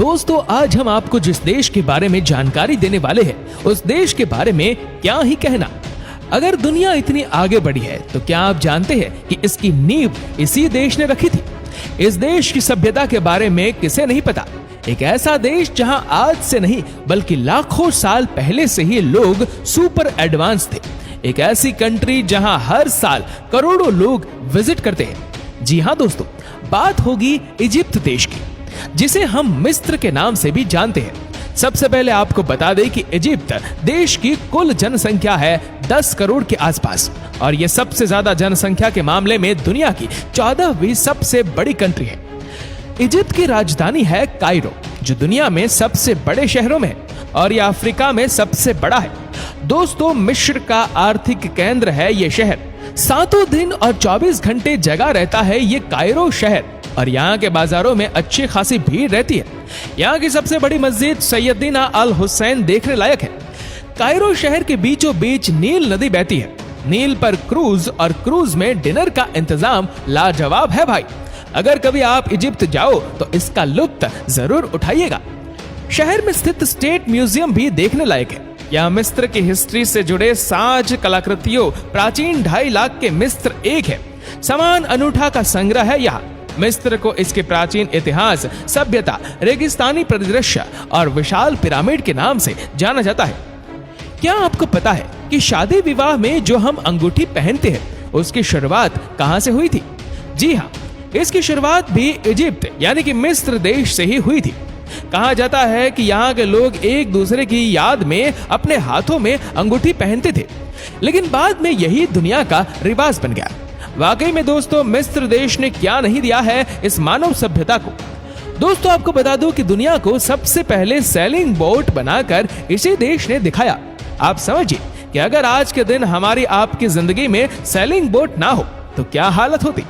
दोस्तों आज हम आपको जिस देश के बारे में जानकारी देने वाले हैं उस देश के बारे में क्या ही कहना। अगर दुनिया इतनी आगे बढ़ी है तो क्या आप जानते हैं कि इसकी नींव इसी देश ने रखी थी। इस देश की सभ्यता के बारे में किसे नहीं पता। एक ऐसा देश जहां आज से नहीं बल्कि लाखों साल पहले से ही लोग सुपर एडवांस थे। एक ऐसी कंट्री जहां हर साल करोड़ों लोग विजिट करते हैं। जी हां दोस्तों, बात होगी इजिप्ट देश की, जिसे हम मिस्र के नाम से भी जानते हैं। सबसे पहले आपको बता दें कि इजिप्ट देश की कुल जनसंख्या है 10 करोड़ के आसपास और यह सबसे ज्यादा जनसंख्या के मामले में दुनिया की 14वीं सबसे बड़ी कंट्री है। इजिप्ट की राजधानी है कायरो, जो दुनिया में सबसे बड़े शहरों में है और यह अफ्रीका में सबसे बड़ा है। दोस्तों, मिस्र का आर्थिक केंद्र है ये शहर। सातों दिन और 24 घंटे जगा रहता है ये कायरो शहर और यहाँ के बाजारों में अच्छी खासी भीड़ रहती है। यहाँ की सबसे बड़ी मस्जिद सैयदना अल हुसैन देखने लायक है। कायरो शहर के बीचों बीच नील नदी बहती है। नील पर क्रूज और क्रूज में डिनर का इंतजाम लाजवाब है भाई। अगर कभी आप इजिप्ट जाओ तो इसका लुत्फ जरूर उठाइएगा। शहर में स्थित स्टेट म्यूजियम भी देखने लायक है। यहाँ मिस्र की हिस्ट्री से जुड़े साज कलाकृतियों प्राचीन 2.5 लाख के मिस्र एक है। समान अनूठा का संग्रह है यहाँ। मिस्र को इसके प्राचीन इतिहास, सभ्यता, रेगिस्तानी परिदृश्य और विशाल पिरामिड के नाम से जाना जाता है। क्या आपको पता है कि शादी विवाह में जो हम अंगूठी पहनते हैं उसकी शुरुआत कहां से हुई थी? जी हाँ, इसकी शुरुआत भी इजिप्ट यानी कि मिस्र देश से ही हुई थी। कहा जाता है कि यहाँ के लोग एक दूसरे की याद में अपने हाथों में अंगूठी पहनते थे, लेकिन बाद में यही दुनिया का रिवाज बन गया। वाकई में दोस्तों, मिस्र देश ने क्या नहीं दिया है इस मानव सभ्यता को। दोस्तों, आपको बता दूं कि दुनिया को सबसे पहले सेलिंग बोट बनाकर इसी देश ने दिखाया। आप समझिए कि अगर आज के दिन हमारी आपकी जिंदगी में सेलिंग बोट ना हो तो क्या हालत होती।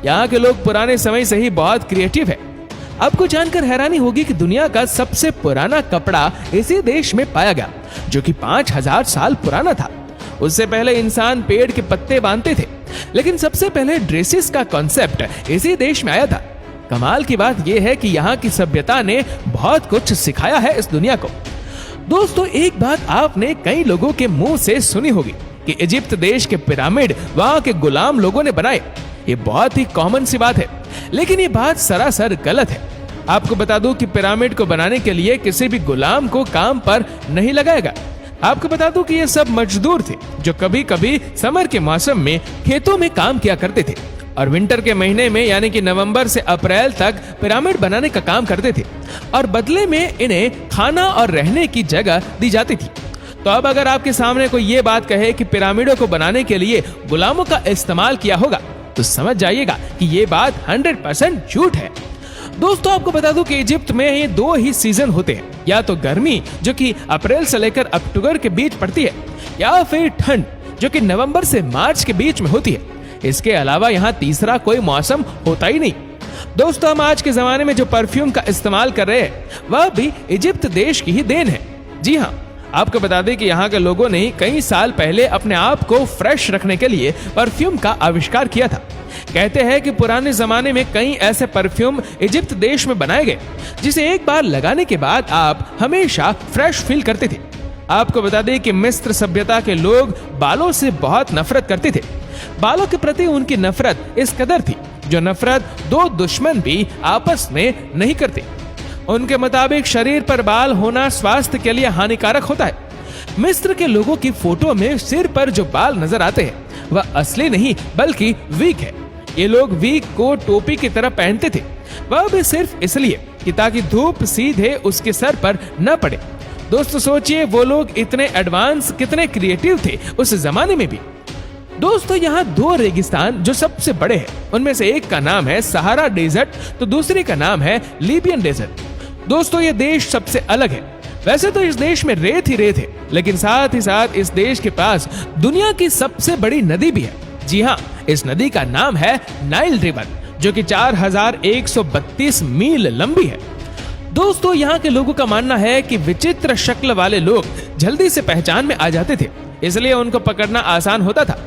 यहाँ के लोग पुराने समय से ही बहुत क्रिएटिव है। आपको जानकर हैरानी होगी कि दुनिया का सबसे पुराना कपड़ा इसी देश में पाया गया, जो कि 5000 साल पुराना था। उससे पहले इंसान पेड़ के पत्ते बांधते थे, लेकिन सबसे पहले ड्रेसेस का कॉन्सेप्ट इसी देश में आया था। कमाल की बात यह है कि यहाँ की सभ्यता ने बहुत कुछ सिखाया है इस दुनिया को। दोस्तों, एक बात आपने कई लोगों के मुंह से सुनी होगी कि इजिप्ट देश के पिरामिड वहां के गुलाम लोगों ने बनाए। ये बहुत ही कॉमन सी बात है, लेकिन ये बात सरासर गलत है। आपको बता दूं कि पिरामिड को बनाने के लिए किसी भी गुलाम को काम पर नहीं लगाया गया। आपको बता दूं कि ये सब मजदूर थे जो कभी कभी समर के मौसम में खेतों में काम किया करते थे और विंटर के महीने में यानी कि नवंबर से अप्रैल तक पिरामिड बनाने का काम करते थे और बदले में इन्हें खाना और रहने की जगह दी जाती थी। तो अब अगर आपके सामने कोई ये बात कहे कि पिरामिडों को बनाने के लिए गुलामों का इस्तेमाल किया होगा तो समझ जाइएगा कि ये बात 100% झूठ है। दोस्तों, आपको बता दूं कि इजिप्ट में ये 2 ही सीजन होते हैं, या तो गर्मी जो कि अप्रैल से लेकर अक्टूबर के बीच पड़ती है, या फिर ठंड जो कि नवंबर से मार्च के बीच में होती है। इसके अलावा यहाँ तीसरा कोई मौसम होता ही नहीं। दोस्तों, हम आज के जमाने में जो परफ्यूम का इस्तेमाल कर रहे हैं वह भी इजिप्ट देश की ही देन है। जी हाँ, आपको बता दें कि यहाँ के लोगों ने कई साल पहले अपने आप को फ्रेश रखने के लिए परफ्यूम का आविष्कार किया था। कहते हैं कि पुराने जमाने में कई ऐसे परफ्यूम इजिप्ट देश में बनाए गए जिसे एक बार लगाने के बाद आप हमेशा फ्रेश फील करते थे। आपको बता दें कि मिस्र सभ्यता के लोग बालों से बहुत नफरत करते थे। बालों के प्रति उनकी नफरत इस कदर थी जो नफरत 2 दुश्मन भी आपस में नहीं करते। उनके मुताबिक शरीर पर बाल होना स्वास्थ्य के लिए हानिकारक होता है। मिस्र के लोगों की फोटो में सिर पर जो बाल नजर आते हैं वह असली नहीं बल्कि वीक है। ये लोग वीक को टोपी की तरह पहनते थे, वह भी सिर्फ इसलिए कि ताकि धूप सीधे उसके सर पर न पड़े। दोस्तों, सोचिए वो लोग इतने एडवांस, कितने क्रिएटिव थे उस जमाने में भी। दोस्तों, यहाँ 2 रेगिस्तान जो सबसे बड़े हैं उनमें से एक का नाम है सहारा डेजर्ट तो दूसरे का नाम है लीबियन डेजर्ट। दोस्तों, ये देश सबसे अलग है। वैसे तो इस देश में रेत ही रेत है, लेकिन साथ ही साथ इस देश के पास दुनिया की सबसे बड़ी नदी भी है। जी हाँ, इस नदी का नाम है नाइल रिवर, जो कि 4132 मील लंबी है। दोस्तों, यहाँ के लोगों का मानना है कि विचित्र शक्ल वाले लोग जल्दी से पहचान में आ जाते थे, इसलिए उनको पकड़ना आसान होता था।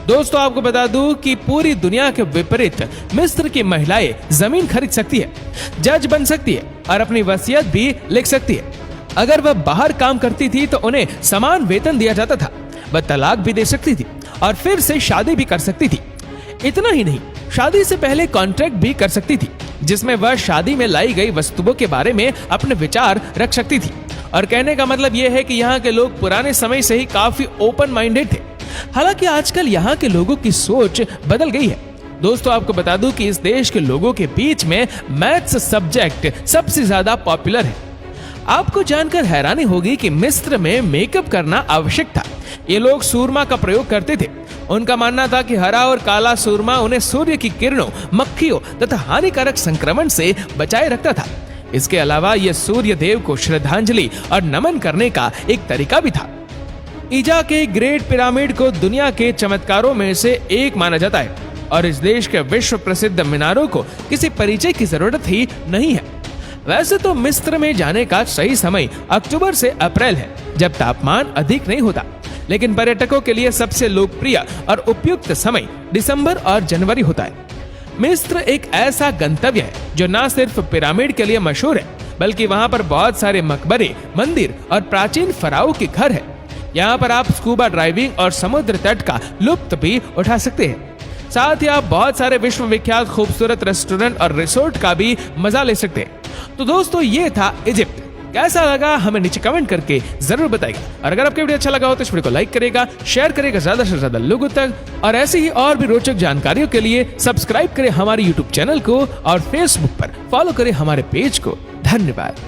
दोस्तों आपको बता दूं कि पूरी दुनिया के विपरीत मिस्र की महिलाएं जमीन खरीद सकती है, जज बन सकती है और अपनी वसीयत भी लिख सकती है। अगर वह बाहर काम करती थी तो उन्हें समान वेतन दिया जाता था। वह तलाक भी दे सकती थी और फिर से शादी भी कर सकती थी। इतना ही नहीं, शादी से पहले कॉन्ट्रैक्ट भी कर सकती थी, जिसमें वह शादी में लाई गई वस्तुओं के बारे में अपने विचार रख सकती थी। और कहने का मतलब यह है कि यहाँ के लोग पुराने समय से ही काफी ओपन माइंडेड थे। हालांकि आजकल यहाँ के लोगों की सोच बदल गई है। दोस्तों आपको बता दूं कि इस देश के लोगों के बीच में मैथ्स सब्जेक्ट सबसे ज्यादा पॉपुलर है। आपको जानकर हैरानी होगी कि मिस्र में मेकअप करना आवश्यक था। ये लोग सूरमा का प्रयोग करते थे। उनका मानना था कि हरा और काला सूरमा उन्हें सूर्य की किरणों, मक्खियों तथा हानिकारक संक्रमण से बचाए रखता था। इसके अलावा यह सूर्य देव को श्रद्धांजलि और नमन करने का एक तरीका भी था। ईजा के ग्रेट पिरामिड को दुनिया के चमत्कारों में से एक माना जाता है और इस देश के विश्व प्रसिद्ध मीनारों को किसी परिचय की जरूरत ही नहीं है। वैसे तो मिस्र में जाने का सही समय अक्टूबर से अप्रैल है, जब तापमान अधिक नहीं होता, लेकिन पर्यटकों के लिए सबसे लोकप्रिय और उपयुक्त समय दिसंबर और जनवरी होता है। मिस्र एक ऐसा गंतव्य है जो न सिर्फ पिरामिड के लिए मशहूर है, बल्कि वहाँ पर बहुत सारे मकबरे, मंदिर और प्राचीन फराओं के घर है। यहाँ पर आप स्कूबा ड्राइविंग और समुद्र तट का लुत्फ भी उठा सकते हैं। साथ ही आप बहुत सारे विश्व विख्यात खूबसूरत रेस्टोरेंट और रिसोर्ट का भी मजा ले सकते हैं। तो दोस्तों ये था इजिप्ट। कैसा लगा हमें नीचे कमेंट करके जरूर बताइएगा। और अगर आपको वीडियो अच्छा लगा हो तो इस वीडियो को लाइक करेगा, शेयर करेगा ज्यादा से ज्यादा लोगों तक। और ऐसी ही और भी रोचक जानकारियों के लिए सब्सक्राइब करें हमारे YouTube चैनल को और Facebook पर फॉलो करें हमारे पेज को। धन्यवाद।